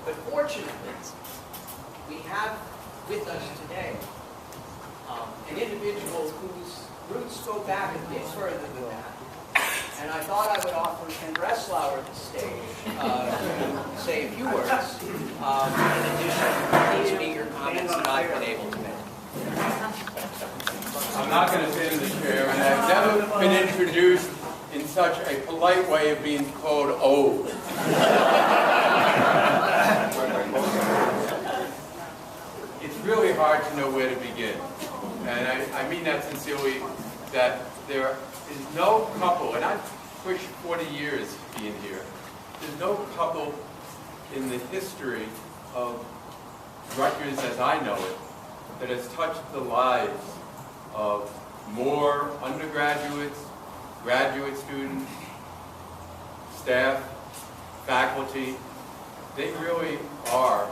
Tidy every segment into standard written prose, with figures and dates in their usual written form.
But fortunately, we have with us today an individual whose roots go back a bit further than that. And I thought I would offer Ken Breslau at the stage to say a few words in addition to these meager comments that I've been able to make. I'm not going to sit in the chair, and I've never been introduced in such a polite way of being called old. It's really hard to know where to begin. And I mean that sincerely, that there is no couple, and I've pushed 40 years being here, there's no couple in the history of Rutgers as I know it that has touched the lives of more undergraduates, graduate students, staff, faculty. They really are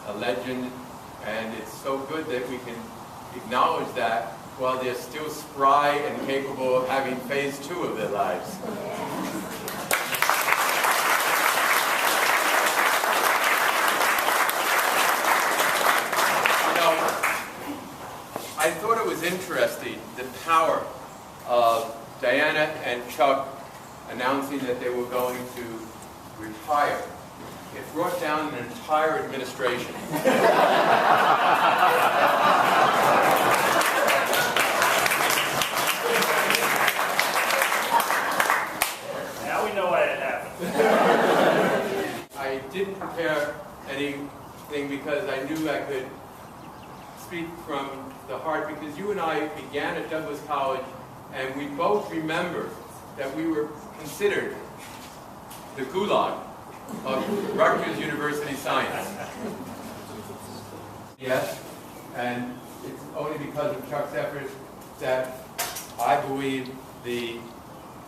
a legend, and it's so good that we can acknowledge that while they're still spry and capable of having phase 2 of their lives. I thought it was interesting, the power of Diana and Chuck announcing that they were going to retire. It brought down an entire administration. Now we know why it happened. I didn't prepare anything because I knew I could speak from the heart, because you and I began at Douglas College, and we both remember that we were considered the gulag of Rutgers University science. Yes, and it's only because of Chuck's efforts that I believe the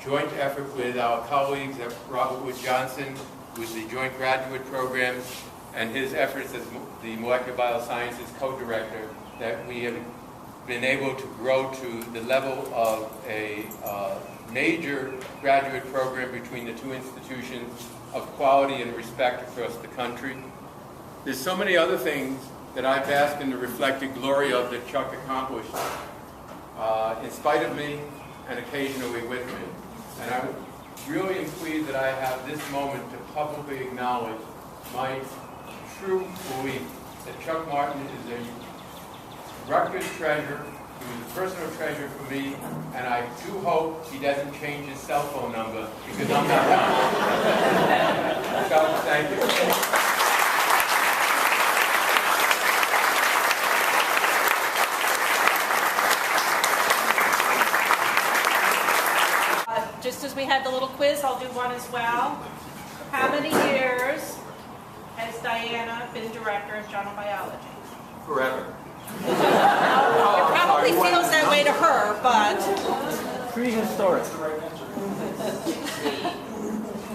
joint effort with our colleagues at Robert Wood Johnson, with the joint graduate program, and his efforts as the Molecular Biosciences co-director, that we have been able to grow to the level of a major graduate program between the two institutions of quality and respect across the country. There's so many other things that I bask in the reflected glory of that Chuck accomplished in spite of me and occasionally with me. And I really am pleased that I have this moment to publicly acknowledge my true belief that Chuck Martin is a Rutgers treasure. He was a personal treasure for me, and I do hope he doesn't change his cell phone number, because I'm not done. So, thank you. Just as we had the little quiz, I'll do one as well. How many years has Diana been director of general biology? Forever. It probably feels that way to her, but... Prehistoric.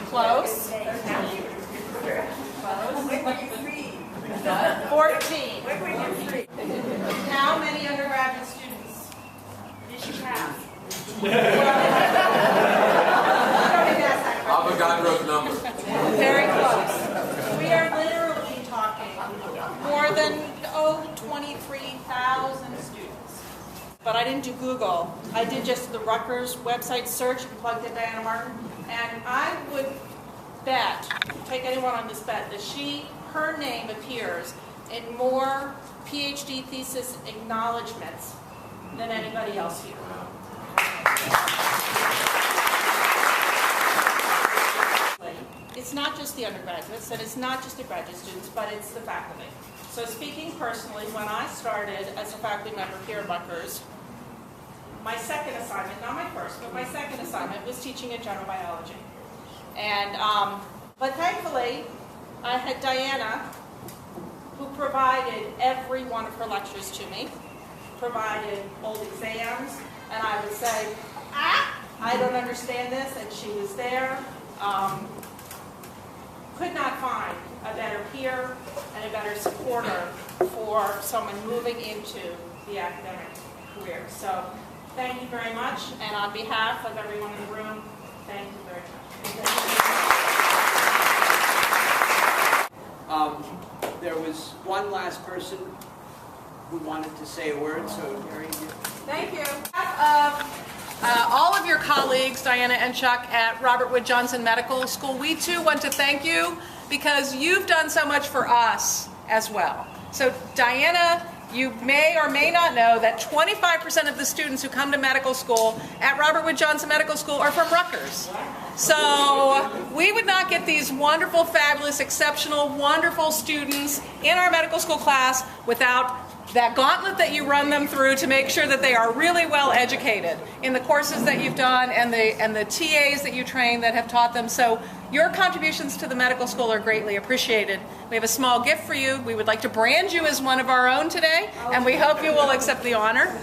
Close. 14. How many undergraduate students did she have? Avogadro's number. Very close. We are literally talking more than 23,000 students. But I didn't do Google. I did just the Rutgers website search and plugged in Diana Martin. And I would bet, take anyone on this bet, that her name appears in more PhD thesis acknowledgments than anybody else here. It's not just the undergraduates, and it's not just the graduate students, but it's the faculty. So speaking personally, when I started as a faculty member here at Rutgers, my second assignment, not my first, but my second assignment was teaching in general biology. And, but thankfully, I had Diana, who provided every one of her lectures to me, provided old exams, and I would say, I don't understand this, and she was there. Could not find a better peer and a better supporter for someone moving into the academic career. So thank you very much, and on behalf of everyone in the room, thank you very much. There was one last person who wanted to say a word, so Mary, Thank you. All of your colleagues, Diana and Chuck, at Robert Wood Johnson Medical School, we too want to thank you because you've done so much for us as well. So Diana, you may or may not know that 25% of the students who come to medical school at Robert Wood Johnson Medical School are from Rutgers. So we would not get these wonderful, fabulous, exceptional, wonderful students in our medical school class without that gauntlet that you run them through to make sure that they are really well educated in the courses that you've done and the TAs that you train that have taught them. So your contributions to the medical school are greatly appreciated. We have a small gift for you. We would like to brand you as one of our own today, and we hope you will accept the honor.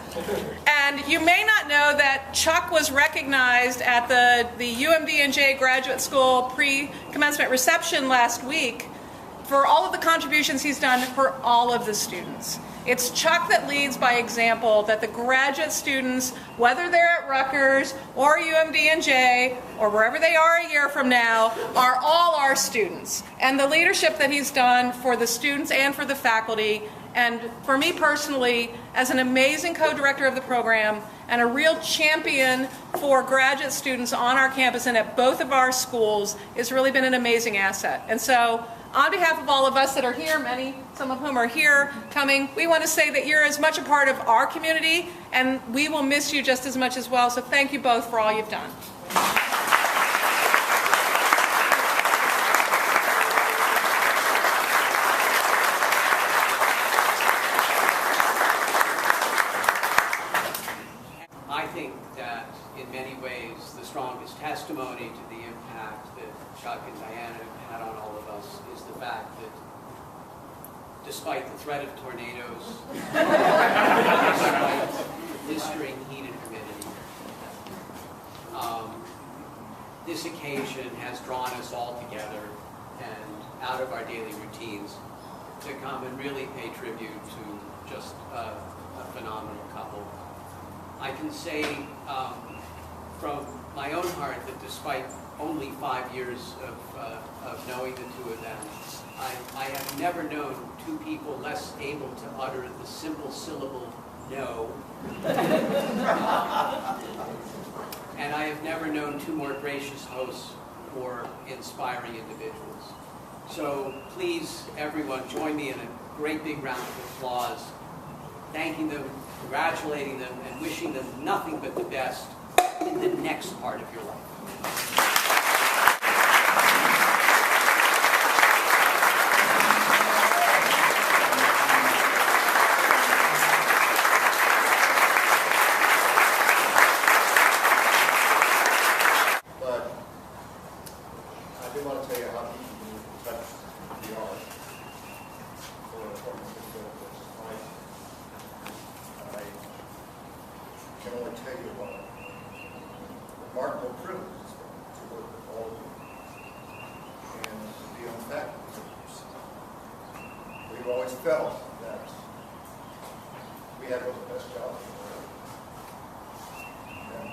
And you may not know that Chuck was recognized at the UMD&J Graduate School pre-commencement reception last week for all of the contributions he's done for all of the students. It's Chuck that leads by example, that the graduate students, whether they're at Rutgers or UMD&J or wherever they are a year from now, are all our students. And the leadership that he's done for the students and for the faculty, and for me personally, as an amazing co-director of the program and a real champion for graduate students on our campus and at both of our schools, has really been an amazing asset. And so, on behalf of all of us that are here, some of whom are here coming, we want to say that you're as much a part of our community, and we will miss you just as much as well. So thank you both for all you've done. I think that in many ways the strongest testimony to the impact that Chuck and Diana have had on all of us is the fact that despite the threat of tornadoes, despite blistering heat and humidity, this occasion has drawn us all together and out of our daily routines to come and really pay tribute to just a phenomenal couple. I can say from my own heart that despite only 5 years of knowing the two of them, I have never known two people less able to utter the simple syllable no. And I have never known two more gracious hosts or inspiring individuals. So please, everyone, join me in a great big round of applause, thanking them, congratulating them, and wishing them nothing but the best in the next part of your life. But I do want to tell you how deeply touched we are for an organization that's like, I can only tell you what a remarkable privilege it's been to work with all of you and to be on faculty. We've always felt that we had one of the best jobs in the world. And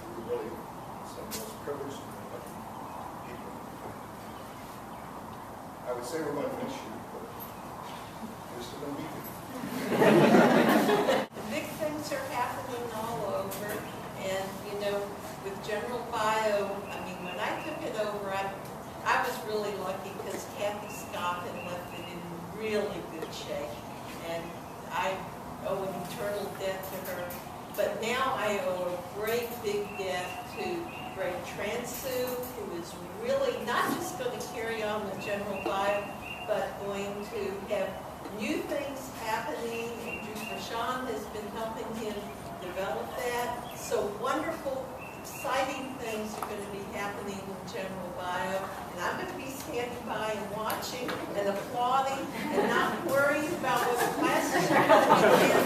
we were really some of the most privileged and lucky people. I would say we're going to miss you, but we're still going to be here. Big things are happening all over, and you know, with General Bio, I mean, when I took it over, I was really lucky because Kathy Scott had left it in really good shape, and I owe an eternal debt to her. But now I owe a great big debt to Greg Transu, who is really not just going to carry on the General Bio, but going to have new things happening, and Drew Prashant has been helping him develop that. So wonderful, exciting things are going to be happening in General Bio, and I'm going to be standing by and watching and applauding and not worrying about what the classes are going to be in.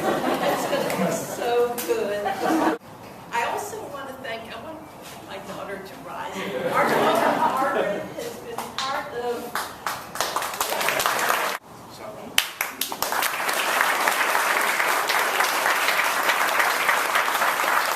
It's going to be so good. I also want to thank, I want my daughter to rise. Our